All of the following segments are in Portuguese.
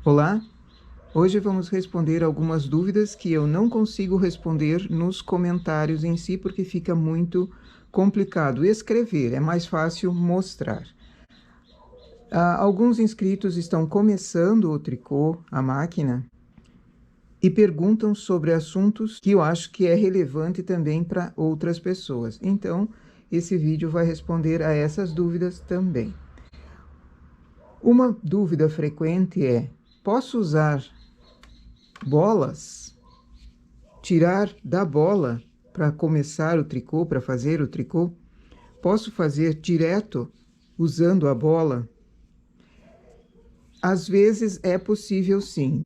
Olá, hoje vamos responder algumas dúvidas que eu não consigo responder nos comentários em si, porque fica muito complicado escrever, é mais fácil mostrar. Alguns inscritos estão começando o tricô, a máquina, e perguntam sobre assuntos que eu acho que é relevante também para outras pessoas. Então, esse vídeo vai responder a essas dúvidas também. Uma dúvida frequente é: posso usar bolas? Tirar da bola para começar o tricô, para fazer o tricô? Posso fazer direto usando a bola? Às vezes é possível sim.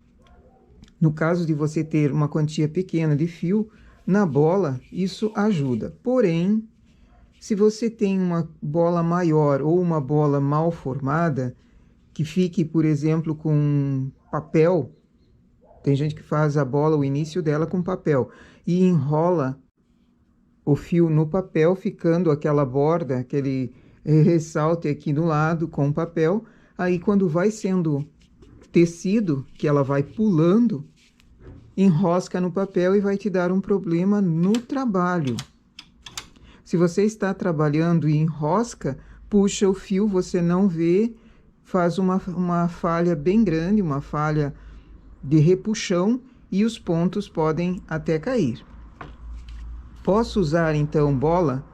No caso de você ter uma quantia pequena de fio, na bola isso ajuda. Porém, se você tem uma bola maior ou uma bola mal formada, que fique, por exemplo, com papel, tem gente que faz a bola, o início dela com papel, e enrola o fio no papel, ficando aquela borda, aquele ressalte aqui do lado com papel. Aí, quando vai sendo tecido, que ela vai pulando, enrosca no papel e vai te dar um problema no trabalho. Se você está trabalhando e enrosca, puxa o fio, você não vê, faz uma falha bem grande, uma falha de repuxão, e os pontos podem até cair. Posso usar então bola?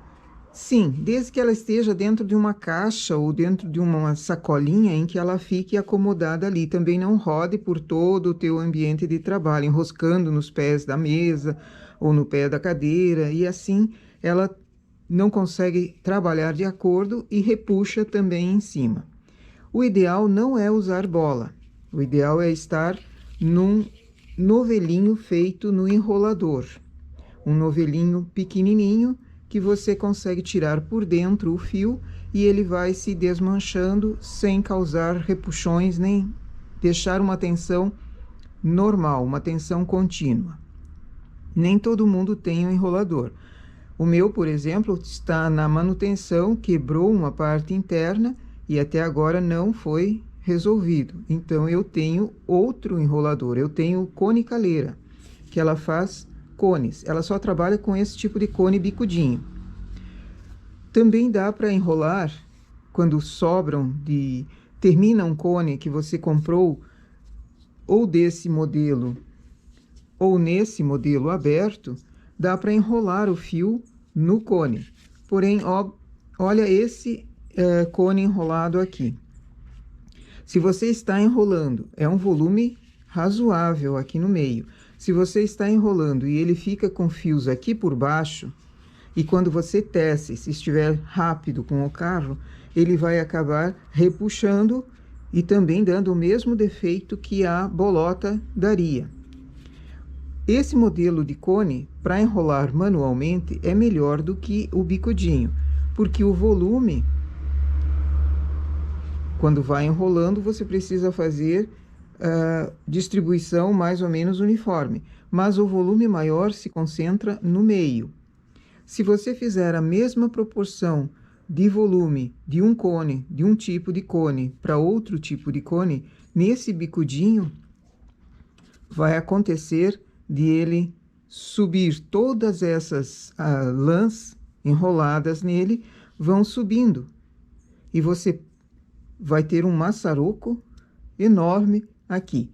Sim, desde que ela esteja dentro de uma caixa ou dentro de uma sacolinha em que ela fique acomodada ali. Também não rode por todo o teu ambiente de trabalho, enroscando nos pés da mesa ou no pé da cadeira, e assim ela não consegue trabalhar de acordo e repuxa também em cima. O ideal não é usar bola. O ideal é estar num novelinho feito no enrolador. Um novelinho pequenininho que você consegue tirar por dentro o fio e ele vai se desmanchando sem causar repuxões nem deixar uma tensão normal, uma tensão contínua. Nem todo mundo tem um enrolador. O meu, por exemplo, está na manutenção, quebrou uma parte interna e até agora não foi resolvido. Então eu tenho outro enrolador, eu tenho cone caleira, que ela faz cones. Ela só trabalha com esse tipo de cone bicudinho. Também dá para enrolar quando termina um cone que você comprou ou desse modelo ou nesse modelo aberto, dá para enrolar o fio no cone. Porém, olha esse cone enrolado aqui. Se você está enrolando, é um volume razoável aqui no meio. Se você está enrolando e ele fica com fios aqui por baixo, e quando você tece, se estiver rápido com o carro, ele vai acabar repuxando e também dando o mesmo defeito que a bolota daria. Esse modelo de cone, para enrolar manualmente, é melhor do que o bicudinho, porque o volume, quando vai enrolando, você precisa fazer distribuição mais ou menos uniforme, mas o volume maior se concentra no meio. Se você fizer a mesma proporção de volume de um cone, de um tipo de cone para outro tipo de cone, nesse bicudinho vai acontecer de ele subir, todas essas lãs enroladas nele vão subindo e você vai ter um maçaroco enorme aqui.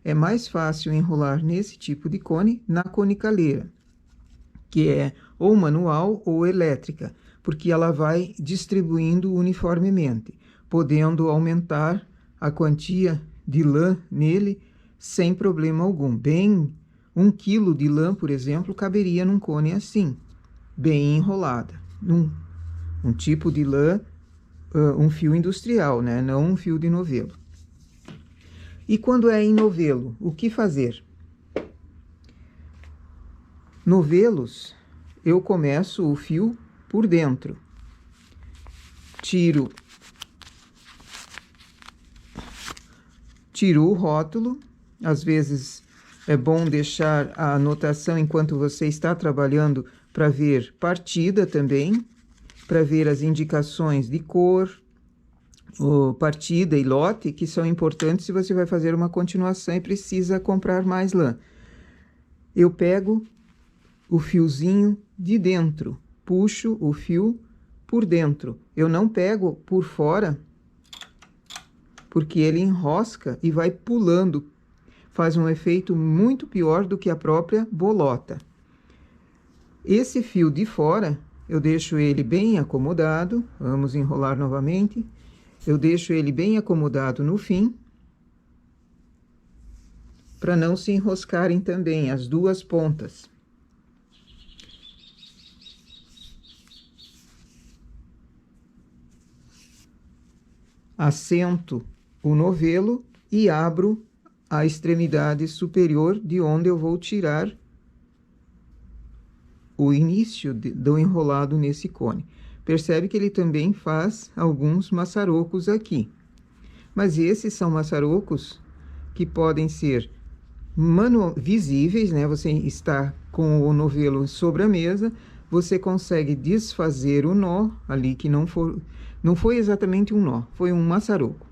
É mais fácil enrolar nesse tipo de cone na conicaleira, que é ou manual ou elétrica, porque ela vai distribuindo uniformemente, podendo aumentar a quantia de lã nele sem problema algum. Bem, 1 quilo de lã, por exemplo, caberia num cone assim, bem enrolada. Um tipo de lã, um fio industrial, né? Não um fio de novelo. E quando é em novelo, o que fazer? Novelos, eu começo o fio por dentro. Tiro o rótulo. Às vezes é bom deixar a anotação enquanto você está trabalhando para ver partida também, para ver as indicações de cor partida e lote, que são importantes se você vai fazer uma continuação e precisa comprar mais lã. Eu pego o fiozinho de dentro, puxo o fio por dentro. Eu não pego por fora, porque ele enrosca e vai pulando. Faz um efeito muito pior do que a própria bolota. Esse fio de fora, eu deixo ele bem acomodado. Vamos enrolar novamente. Eu deixo ele bem acomodado no fim, para não se enroscarem também as duas pontas. Assento o novelo e abro a extremidade superior de onde eu vou tirar o início do enrolado nesse cone. Percebe que ele também faz alguns maçarocos aqui. Mas esses são maçarocos que podem ser visíveis, né? Você está com o novelo sobre a mesa, você consegue desfazer o nó ali, que não foi exatamente um nó, foi um maçaroco.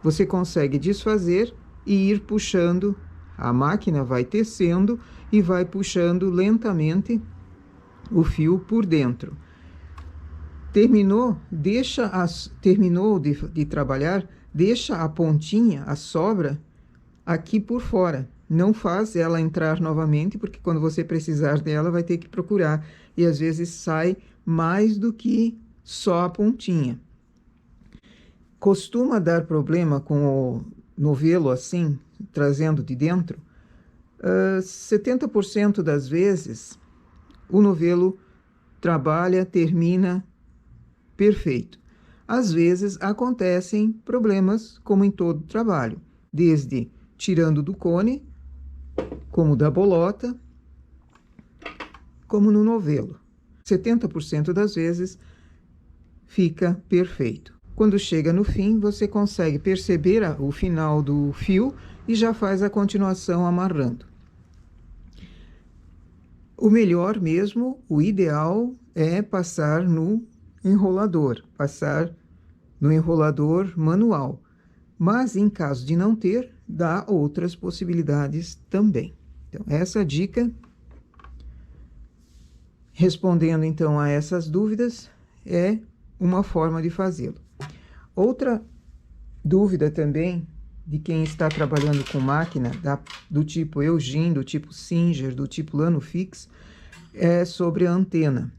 Você consegue desfazer e ir puxando, a máquina vai tecendo e vai puxando lentamente o fio por dentro. Terminou de trabalhar, deixa a pontinha, a sobra, aqui por fora. Não faz ela entrar novamente, porque quando você precisar dela, vai ter que procurar. E às vezes sai mais do que só a pontinha. Costuma dar problema com o novelo assim, trazendo de dentro. 70% das vezes, o novelo trabalha, termina perfeito. Às vezes acontecem problemas, como em todo trabalho, desde tirando do cone, como da bolota, como no novelo. 70% das vezes fica perfeito. Quando chega no fim, você consegue perceber o final do fio e já faz a continuação amarrando. O melhor mesmo, o ideal, é passar no enrolador manual. Mas, em caso de não ter, dá outras possibilidades também. Então, essa dica, respondendo então a essas dúvidas, é uma forma de fazê-lo. Outra dúvida também, de quem está trabalhando com máquina do tipo Eugene, do tipo Singer, do tipo Lanofix, é sobre a antena.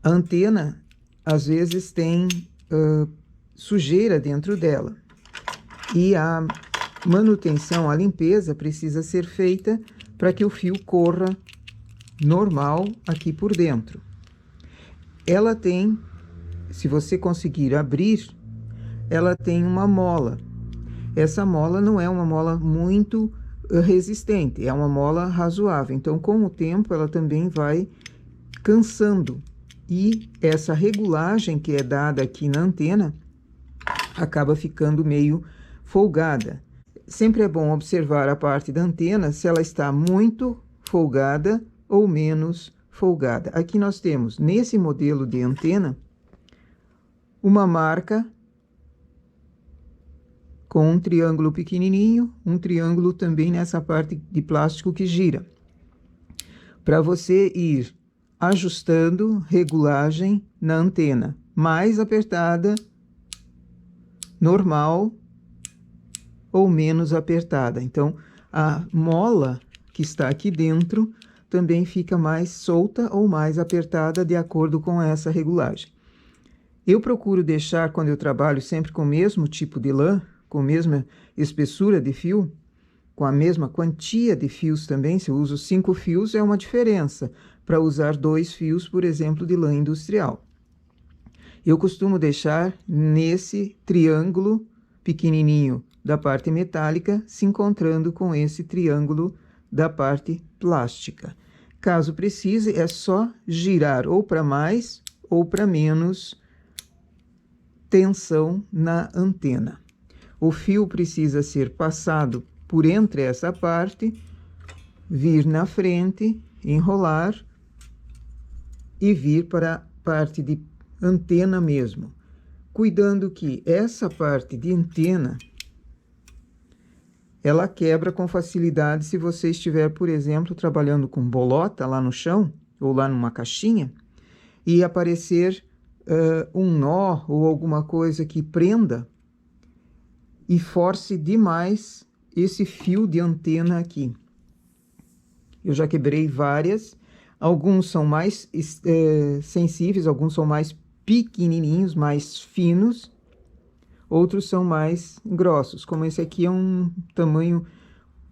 A antena, às vezes, tem sujeira dentro dela. E a manutenção, a limpeza, precisa ser feita para que o fio corra normal aqui por dentro. Ela tem, se você conseguir abrir, ela tem uma mola. Essa mola não é uma mola muito resistente, é uma mola razoável. Então, com o tempo, ela também vai cansando. E essa regulagem que é dada aqui na antena acaba ficando meio folgada. Sempre é bom observar a parte da antena, se ela está muito folgada ou menos folgada. Aqui nós temos, nesse modelo de antena, uma marca com um triângulo pequenininho, um triângulo também nessa parte de plástico que gira. Para você ir ajustando regulagem na antena, mais apertada, normal ou menos apertada. Então, a mola que está aqui dentro também fica mais solta ou mais apertada de acordo com essa regulagem. Eu procuro deixar, quando eu trabalho, sempre com o mesmo tipo de lã, com a mesma espessura de fio, com a mesma quantia de fios também. Se eu uso 5 fios, é uma diferença para usar 2 fios, por exemplo, de lã industrial. Eu costumo deixar nesse triângulo pequenininho da parte metálica, se encontrando com esse triângulo da parte plástica. Caso precise, é só girar ou para mais ou para menos tensão na antena. O fio precisa ser passado por entre essa parte, vir na frente, enrolar e vir para a parte de antena mesmo. cuidando que essa parte de antena ela quebra com facilidade se você estiver, por exemplo, trabalhando com bolota lá no chão ou lá numa caixinha e aparecer um nó ou alguma coisa que prenda e force demais esse fio de antena aqui. Eu já quebrei várias, alguns são mais sensíveis, alguns são mais pequenininhos, mais finos, outros são mais grossos, como esse aqui é um tamanho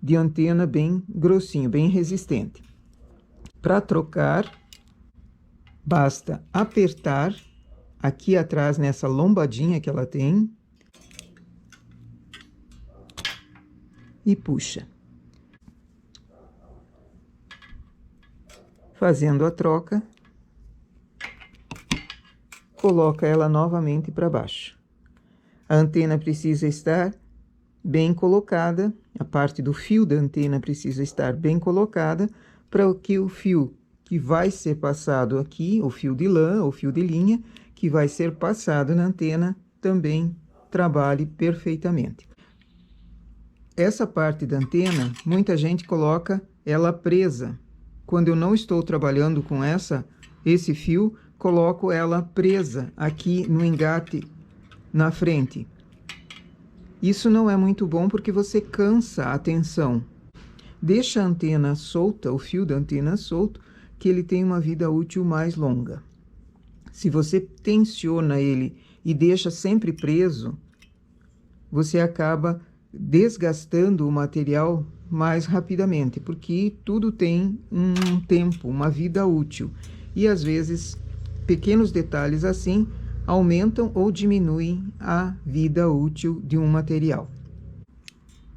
de antena bem grossinho, bem resistente. Para trocar, basta apertar aqui atrás nessa lombadinha que ela tem e puxa. Fazendo a troca, coloca ela novamente para baixo. A antena precisa estar bem colocada, a parte do fio da antena precisa estar bem colocada para que o fio que vai ser passado aqui, o fio de lã ou fio de linha, que vai ser passado na antena, também trabalhe perfeitamente. Essa parte da antena, muita gente coloca ela presa. Quando eu não estou trabalhando com esse fio, coloco ela presa aqui no engate na frente. Isso não é muito bom porque você cansa a tensão. Deixa a antena solta, o fio da antena solto, que ele tem uma vida útil mais longa. Se você tensiona ele e deixa sempre preso, você acaba desgastando o material mais rapidamente, porque tudo tem um tempo, uma vida útil. E às vezes, pequenos detalhes assim aumentam ou diminuem a vida útil de um material.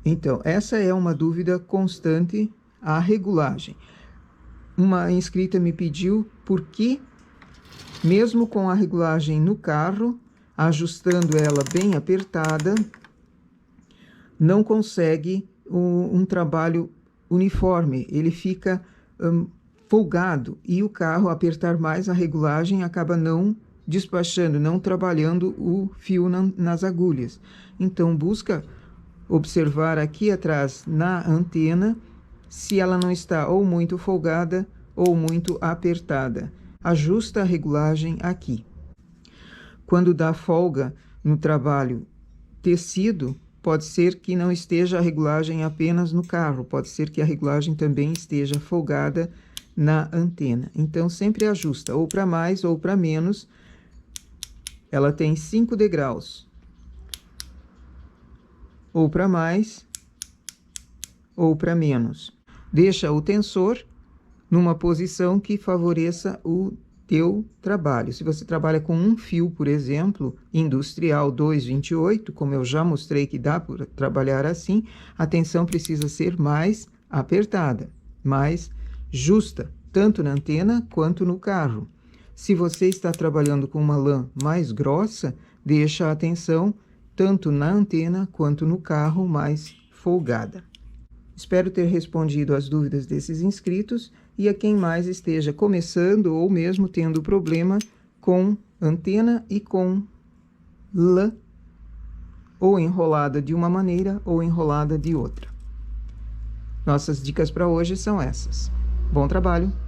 Então, essa é uma dúvida constante, a regulagem. Uma inscrita me pediu por que, mesmo com a regulagem no carro, ajustando ela bem apertada, não consegue um trabalho uniforme, ele fica folgado e o carro, apertar mais a regulagem, acaba não despachando, não trabalhando o fio nas agulhas. Então, busca observar aqui atrás na antena se ela não está ou muito folgada ou muito apertada. Ajusta a regulagem aqui. Quando dá folga no trabalho tecido, pode ser que não esteja a regulagem apenas no carro, pode ser que a regulagem também esteja folgada na antena. Então, sempre ajusta, ou para mais ou para menos. Ela tem 5 degraus, ou para mais ou para menos. Deixa o tensor numa posição que favoreça o teu trabalho. Se você trabalha com um fio, por exemplo, industrial 228, como eu já mostrei que dá para trabalhar assim, a tensão precisa ser mais apertada, mais justa, tanto na antena quanto no carro. Se você está trabalhando com uma lã mais grossa, deixa a tensão tanto na antena quanto no carro mais folgada. Espero ter respondido às dúvidas desses inscritos e a quem mais esteja começando ou mesmo tendo problema com antena e com lã, ou enrolada de uma maneira ou enrolada de outra. Nossas dicas para hoje são essas. Bom trabalho!